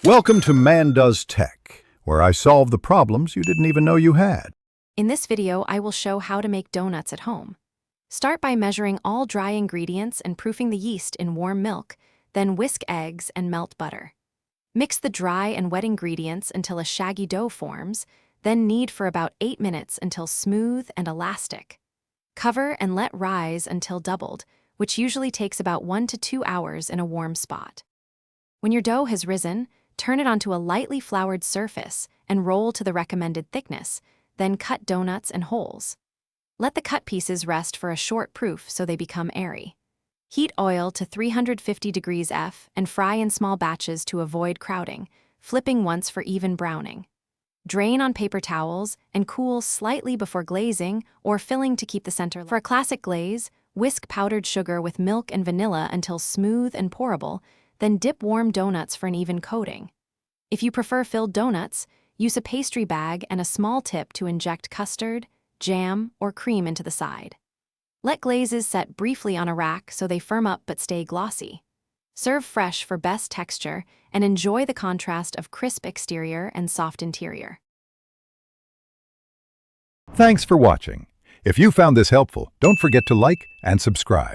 Welcome to Man Does Tech, where I solve the problems you didn't even know you had. In this video, I will show how to make donuts at home. Start by measuring all dry ingredients and proofing the yeast in warm milk, then whisk eggs and melt butter. Mix the dry and wet ingredients until a shaggy dough forms, then knead for about 8 minutes until smooth and elastic. Cover and let rise until doubled, which usually takes about 1 to 2 hours in a warm spot. When your dough has risen, turn it onto a lightly floured surface and roll to the recommended thickness, then cut donuts in holes. Let the cut pieces rest for a short proof so they become airy. Heat oil to 350 degrees F and fry in small batches to avoid crowding, flipping once for even browning. Drain on paper towels and cool slightly before glazing or filling to keep the center. For a classic glaze, whisk powdered sugar with milk and vanilla until smooth and pourable, then dip warm donuts for an even coating. If you prefer filled donuts, use a pastry bag and a small tip to inject custard, jam, or cream into the side. Let glazes set briefly on a rack so they firm up but stay glossy. Serve fresh for best texture and enjoy the contrast of crisp exterior and soft interior. Thanks for watching. If you found this helpful, don't forget to like and subscribe.